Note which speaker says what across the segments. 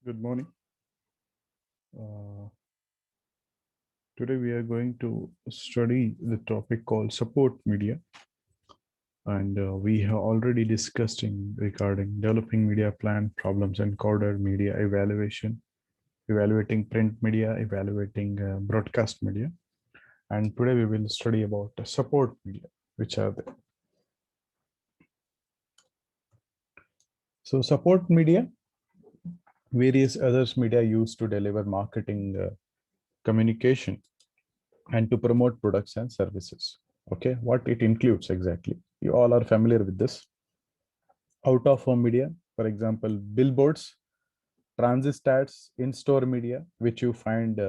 Speaker 1: Good morning. Uh, Today we are going to study the topic called support media, and we have already discussed in regarding developing media plan problems and encoder media evaluation, evaluating print media, evaluating broadcast media, and today we will study about the support media, which are the support media, various others media used to deliver marketing, communication and to promote products and services. Okay, what it includes exactly? You all are familiar with this. Out of home media, for example, billboards, transit stats, in store media, which you find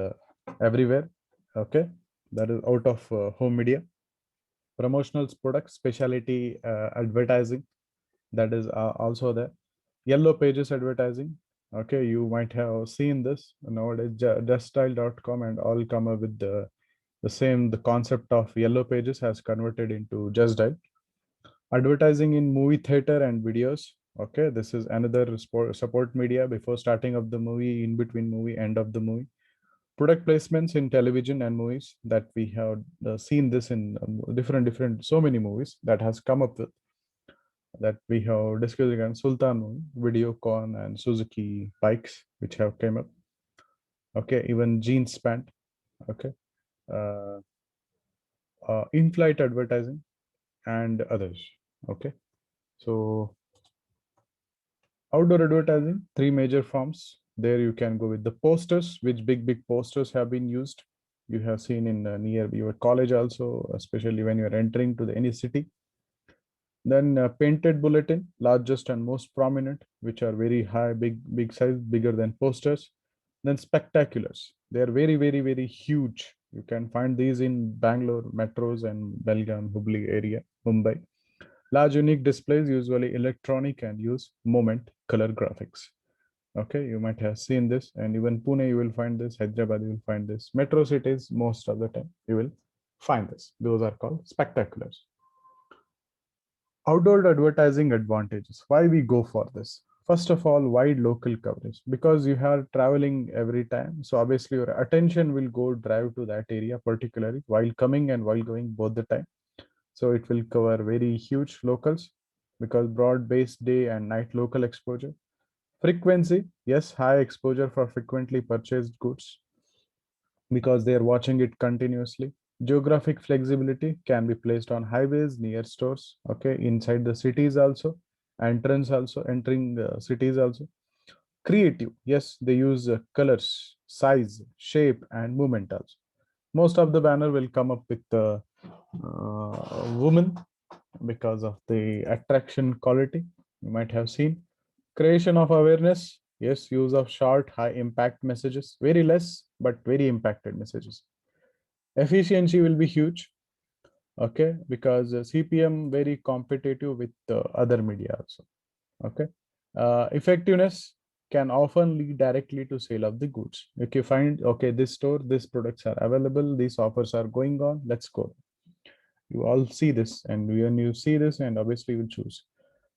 Speaker 1: everywhere. Okay, that is out of home media. Promotional products, specialty advertising, that is also there. Yellow pages advertising. Okay, you might have seen this nowadays. Justdial.com and all come up with the concept of yellow pages has converted into Just Dial. Advertising in movie theater and videos. Okay, this is another support media before starting of the movie, in between movie, end of the movie. Product placements in television and movies, that we have seen this in different so many movies that has come up with, that we have discussed again. Sultan movie, Videocon and Suzuki bikes which have came up. Okay, even jeans pant. Okay, uh, in-flight advertising and others. Okay, so outdoor advertising, three major forms. There you can go with the posters, which big posters have been used. You have seen in near your college also, especially when you are entering to any city. Then painted bulletin, largest and most prominent, which are very high, big size, bigger than posters. Then spectaculars. They are very huge. You can find these in Bangalore metros and Belgaum, Hubli area, Mumbai. Large unique displays, usually electronic and use moment color graphics. Okay, you might have seen this, and even Pune you will find this, Hyderabad you will find this, metro cities most of the time you will find this. Those are called spectaculars. Outdoor advertising advantages. Why we go for this? First of all, wide local coverage, because you are traveling every time. So obviously your attention will go drive to that area, particularly while coming and while going both the time. So it will cover very huge locals, because broad-based day and night local exposure. Frequency, yes, high exposure for frequently purchased goods, because they are watching it continuously. Geographic flexibility, can be placed on highways, near stores, okay, inside the cities also, entrance also, entering cities also. Creative, yes, they use colors, size, shape, and movement also. Most of the banner will come up with the woman, because of the attraction quality. You might have seen creation of awareness. Yes, use of short, high impact messages, very less, but very impacted messages. Efficiency will be huge. Okay, because CPM very competitive with other media also. Okay, effectiveness can often lead directly to sale of the goods. If you find, okay, this store, these products are available, these offers are going on, let's go. You all see this, and when you see this, and obviously you will choose.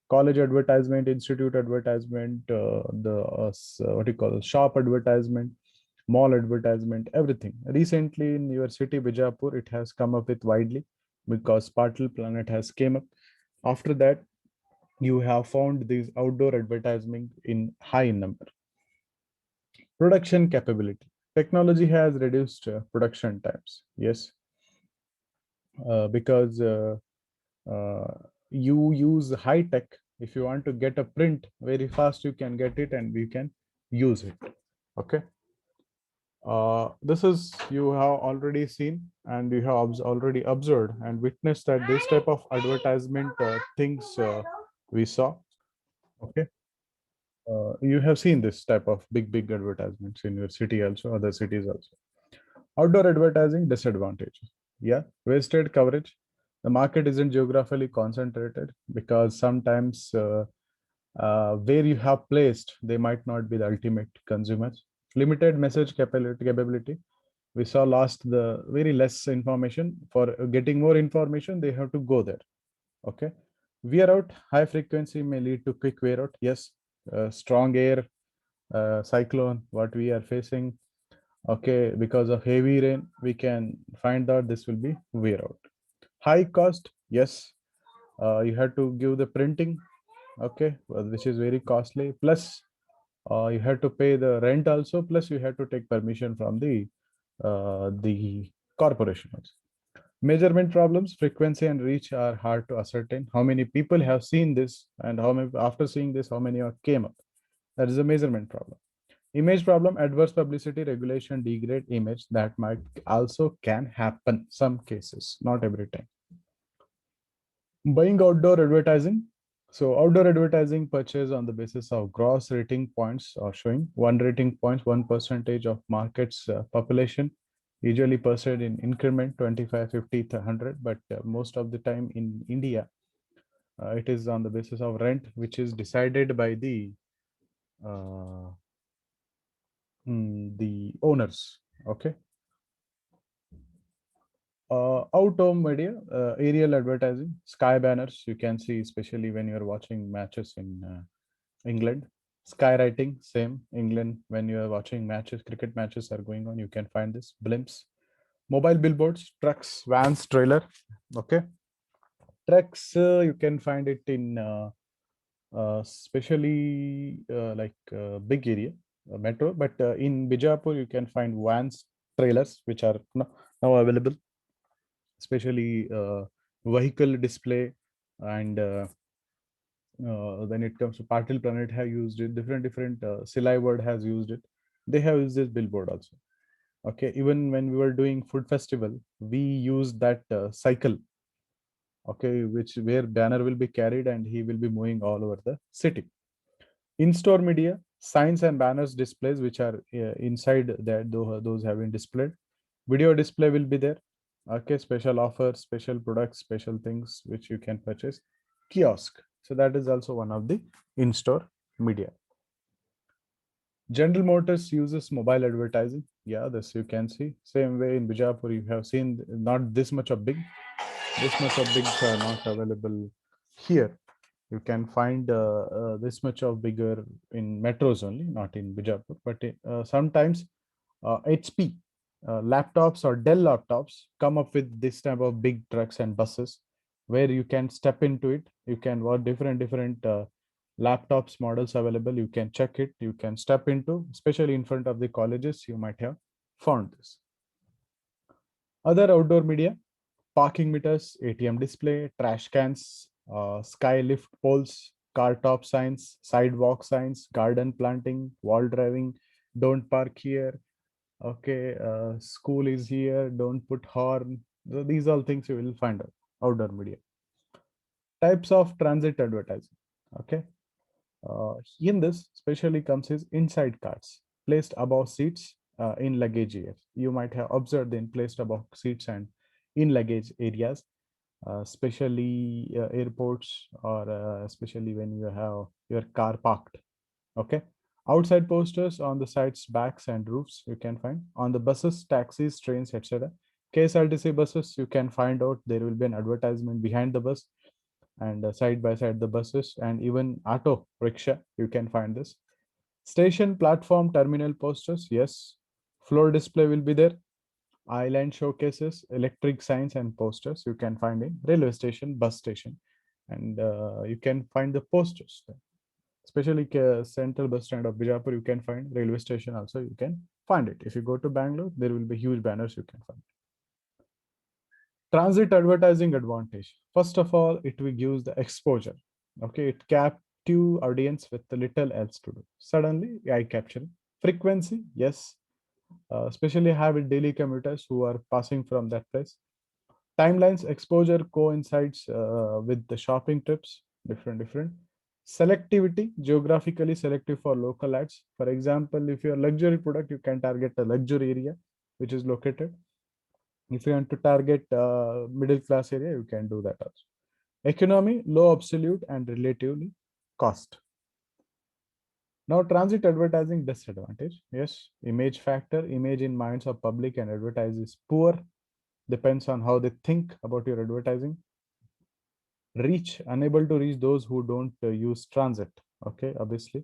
Speaker 1: College advertisement, institute advertisement, what you call shop advertisement, mall advertisement, everything. Recently in your city, Bijapur, it has come up with widely, because Sparkle Planet has came up. After that, you have found these outdoor advertisement in high number. Production capability. Technology has reduced production times. Yes, because you use high tech. If you want to get a print very fast, you can get it and we can use it. Okay, this is, you have already seen and you have already observed and witnessed that this type of advertisement things we saw. Okay, you have seen this type of big advertisements in your city also, other cities also. Outdoor advertising disadvantage. Yeah, wasted coverage. The market isn't geographically concentrated, because sometimes where you have placed, they might not be the ultimate consumers. Limited message capability. We saw last the very less information. For getting more information, they have to go there. Okay. Wear out, high frequency may lead to quick wear out. Yes, strong air cyclone, what we are facing. Okay, because of heavy rain, we can find out this will be wear out. High cost, yes, you have to give the printing, okay, which is very costly. Plus, you have to pay the rent also. Plus, you have to take permission from the corporation also. Measurement problems, frequency and reach are hard to ascertain. How many people have seen this, and how many after seeing this, how many are came up? That is a measurement problem. Image problem, adverse publicity, regulation, degrade image. That might also can happen some cases, not every time. Buying outdoor advertising. So outdoor advertising purchase on the basis of gross rating points are showing 1 rating points, 1% of market's population, usually percent in increment 25, 50, 100. But most of the time in India, it is on the basis of rent, which is decided by uh, the owners. Okay. Out of media, aerial advertising, sky banners, you can see, especially when you're watching matches in England. Skywriting, same, England, when you are watching matches, cricket matches are going on, you can find this. Blimps, mobile billboards, trucks, vans, trailer. Okay. Trucks, you can find it in especially like big area, metro, but in Bijapur, you can find vans, trailers, which are now available, especially vehicle display. And when it comes to Patil Planet have used it, different Silai word has used it. They have used this billboard also. Okay, even when we were doing food festival, we used that cycle, okay, which where banner will be carried and he will be moving all over the city. In-store media, signs and banners displays, which are inside that, those have been displayed. Video display will be there. Okay, special offers, special products, special things which you can purchase. Kiosk. So that is also one of the in-store media. General Motors uses mobile advertising. Yeah, this you can see. Same way in Bijapur, you have seen not this much of big. This much of bigs are not available here. You can find this much of bigger in metros only, not in Bijapur. But sometimes HP laptops or Dell laptops come up with this type of big trucks and buses where you can step into it. You can watch different laptops models available. You can check it. You can step into, especially in front of the colleges. You might have found this. Other outdoor media, parking meters, ATM display, trash cans, sky lift poles, car top signs, sidewalk signs, garden planting, wall driving, don't park here. Okay, school is here, don't put horn. So these all things you will find out. Outdoor media. Types of transit advertising. Okay. In this, especially comes is inside carts placed above seats in luggage areas. You might have observed in placed above seats and in luggage areas, especially airports, or especially when you have your car parked. Okay. Outside posters on the sides, backs, and roofs you can find. On the buses, taxis, trains, etc. KSRTC buses, you can find out there will be an advertisement behind the bus, and side by side the buses, and even auto rickshaw you can find this. Station, platform, terminal posters, yes. Floor display will be there. Island showcases, electric signs and posters you can find in railway station, bus station, and you can find the posters there. Especially central bus stand of Bijapur, you can find railway station also. You can find it. If you go to Bangalore, there will be huge banners you can find. Transit advertising advantage. First of all, it will give the exposure. Okay, it captive audience with little else to do. Suddenly, eye capturing. Frequency, yes, especially have it daily commuters who are passing from that place. Timelines, exposure coincides with the shopping trips, different. Selectivity, geographically selective for local ads. For example, if you're a luxury product, you can target a luxury area which is located. If you want to target middle class area, you can do that also. Economy, low absolute and relatively cost. Now, transit advertising disadvantage. Yes, image factor, image in minds of public and advertise is poor. Depends on how they think about your advertising. Reach, unable to reach those who don't use transit. Okay, obviously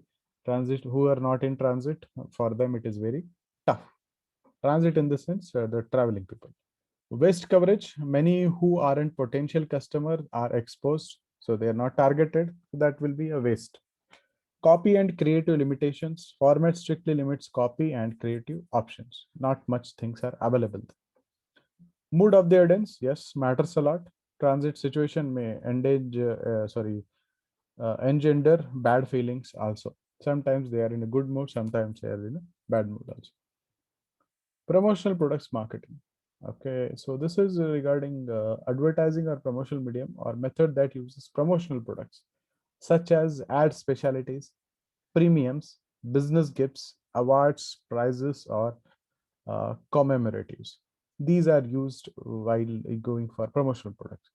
Speaker 1: Transit who are not in transit, for them it is very tough. Transit in the sense, the traveling people. Waste coverage, many who aren't potential customer are exposed, so they are not targeted. That will be a waste. Copy and creative limitations. Format strictly limits copy and creative options. Not much things are available. Mood of the audience, yes, matters a lot. Transit situation may engender bad feelings also. Sometimes they are in a good mood, sometimes they are in a bad mood also. Promotional products marketing. Okay, so this is regarding advertising or promotional medium or method that uses promotional products such as ad specialities, premiums, business gifts, awards, prizes, or commemoratives. These are used while going for promotional products.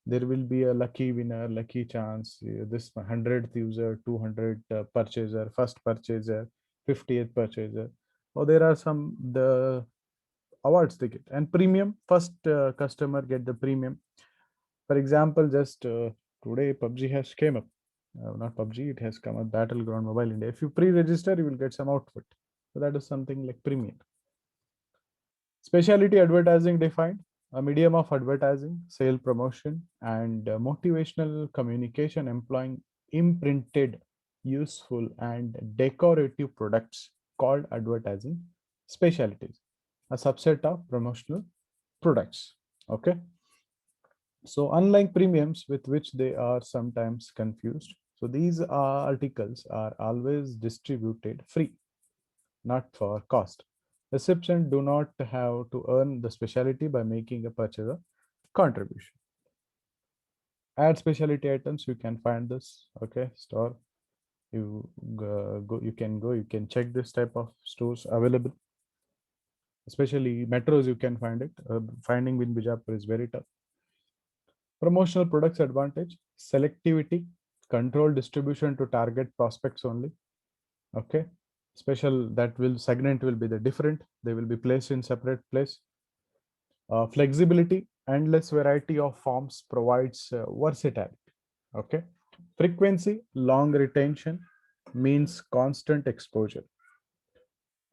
Speaker 1: There will be a lucky winner, lucky chance, this 100th user, 200 purchaser, first purchaser, 50th purchaser. Or there are some the awards they get, and premium, first customer get the premium. For example, just today PUBG has came up. Not PUBG, it has come up, Battleground Mobile India. If you pre-register, you will get some outfit. So that is something like premium. Specialty advertising defined, a medium of advertising, sale promotion, and motivational communication employing imprinted, useful, and decorative products called advertising specialties, a subset of promotional products. Okay. So unlike premiums with which they are sometimes confused, so these articles are always distributed free, not for cost. Recipients do not have to earn the specialty by making a purchase contribution. Add specialty items, you can find this. Okay, store. You can check this type of stores available. Especially metros, you can find it. Finding in Bijapur is very tough. Promotional products advantage, selectivity, control distribution to target prospects only. Okay. Special that will segment will be the different. They will be placed in separate place. Flexibility, endless variety of forms provides versatility. Okay. Frequency, long retention means constant exposure.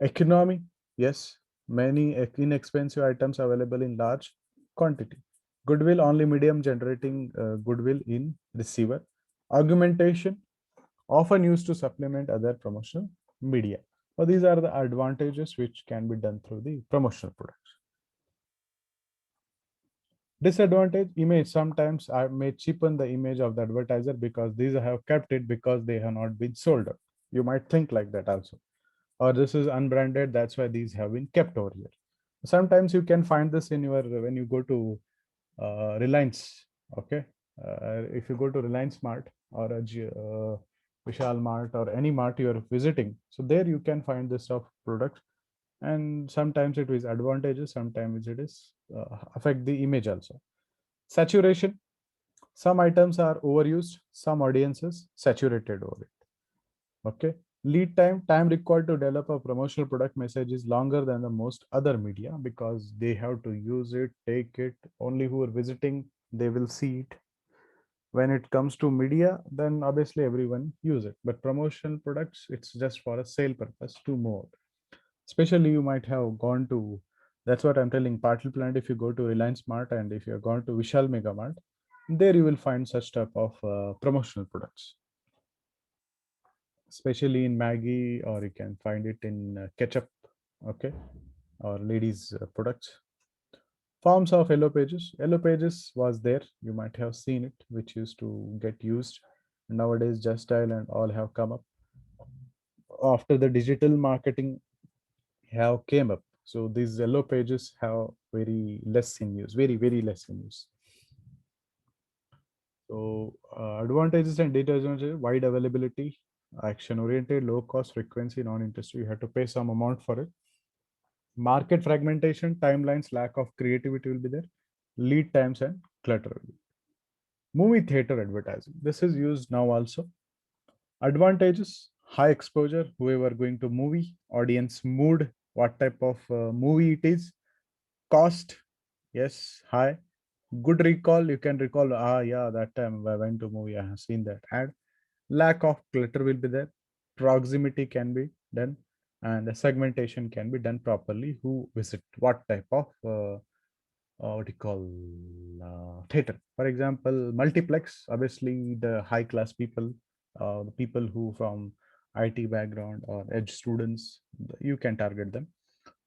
Speaker 1: Economy, yes, many inexpensive items available in large quantity. Goodwill, only medium generating goodwill in receiver. Augmentation, often used to supplement other promotional media. So these are the advantages which can be done through the promotional products. Disadvantage, image, sometimes I may cheapen the image of the advertiser because these have kept it because they have not been sold out. You might think like that also. Or this is unbranded, that's why these have been kept over here. Sometimes you can find this in your when you go to Reliance. Okay, if you go to Reliance Mart or a Vishal Mart or any mart you are visiting, so there you can find this of products, and sometimes it is advantages, sometimes it is affect the image also. Saturation, some items are overused, some audiences saturated over it. Okay. Lead time, time required to develop a promotional product message is longer than the most other media because they have to use it, take it. Only who are visiting, they will see it. When it comes to media, then obviously everyone use it. But promotional products, it's just for a sale purpose to move. Especially you might have gone to, that's what I'm telling, Patil Plant, if you go to Reliance Mart and if you're gone to Vishal Mega Mart, there you will find such type of promotional products, especially in Maggie, or you can find it in ketchup, okay, or ladies' products. Forms of Yellow Pages. Yellow Pages was there. You might have seen it, which used to get used. Nowadays, Just Dial and all have come up. After the digital marketing have came up, so these Yellow Pages have very less in use, very, very less in use. So advantages and disadvantages, wide availability, action oriented, low cost, frequency, non-interest. You have to pay some amount for it. Market fragmentation, timelines, lack of creativity will be there. Lead times and clutter. Movie theater advertising. This is used now also. Advantages, high exposure, whoever going to movie, audience mood, what type of movie it is. Cost, yes, high. Good recall, you can recall, yeah, that time I went to movie, I have seen that ad. Lack of clutter will be there. proximity can be done, and the segmentation can be done properly. Who visit what type of what do you call theater? For example, multiplex. Obviously, the high class people, the people who from IT background or edge students, you can target them.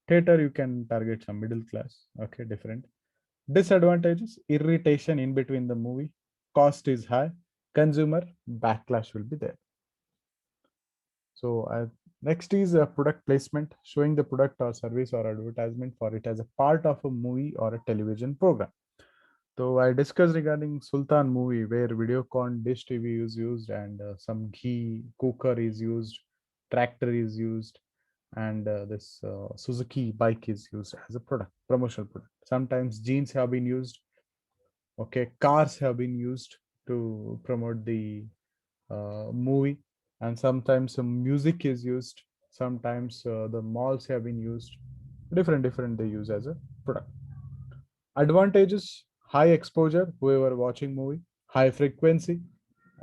Speaker 1: Theater, you can target some middle class. Okay, different. Disadvantages: irritation in between the movie, cost is high, consumer backlash will be there. So next is a product placement, showing the product or service or advertisement for it as a part of a movie or a television program. So I discussed regarding Sultan movie where Videocon dish TV is used and some ghee cooker is used, tractor is used, and this Suzuki bike is used as a product, promotional product. Sometimes jeans have been used. Okay, cars have been used to promote the movie, and sometimes some music is used. Sometimes the malls have been used. Different they use as a product. Advantages: high exposure, whoever watching movie, high frequency.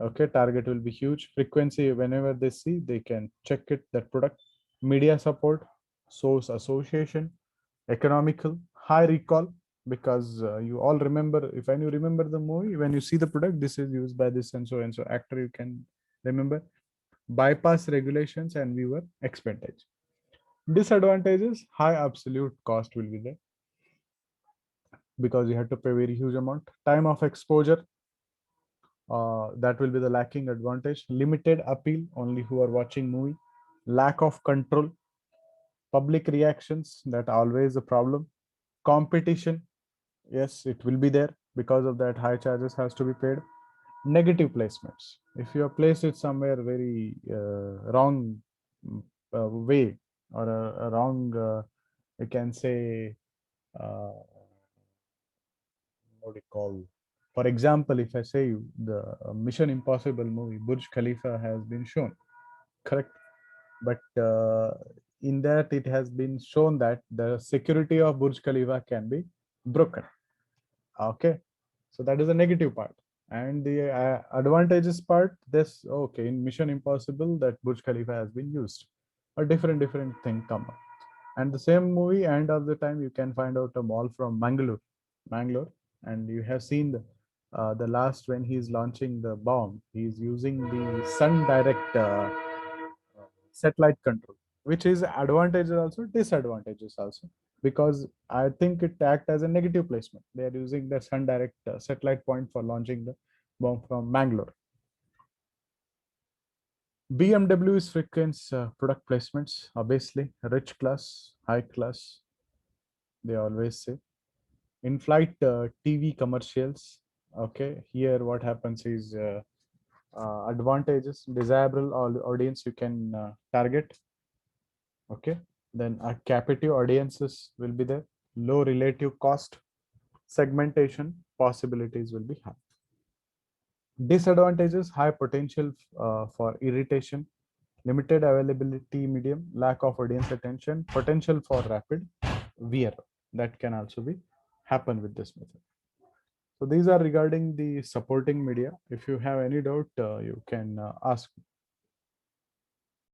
Speaker 1: Okay, target will be huge. Frequency, whenever they see, they can check it, that product. Media support, source association, economical, high recall, because you all remember, if when you remember the movie, when you see the product, this is used by this and so actor, you can remember. Bypass regulations and viewer expenditure. Disadvantages: high absolute cost will be there because you have to pay very huge amount. Time of exposure, that will be the lacking advantage. Limited appeal, only who are watching movie. Lack of control, public reactions, that always a problem. Competition, yes, it will be there, because of that high charges has to be paid. Negative placements, if you are placed it somewhere very wrong way, or a wrong you can say uh, what do you call, for example, if I say you the Mission Impossible movie, Burj Khalifa has been shown, correct? But in that it has been shown that the security of Burj Khalifa can be broken. Okay, so that is a negative part. And the advantages part, this, okay, in Mission Impossible that Burj Khalifa has been used, a different thing come up. And the same movie, end of the time, you can find out a mall from Mangalore, and you have seen the last when he's launching the bomb, he's using the sun direct satellite control, which is advantages also, disadvantages also, because I think it act as a negative placement. They are using the sun direct satellite point for launching the bomb from Mangalore. BMW is frequent product placements, obviously, rich class, high class, they always say. In-flight TV commercials. Okay, here what happens is advantages, desirable audience you can target. Okay, then a captive audiences will be there, low relative cost, segmentation possibilities will be high. Disadvantages: high potential for irritation, limited availability medium, lack of audience attention, potential for rapid wear, that can also be happen with this method. So these are regarding the supporting media. If you have any doubt, you can ask.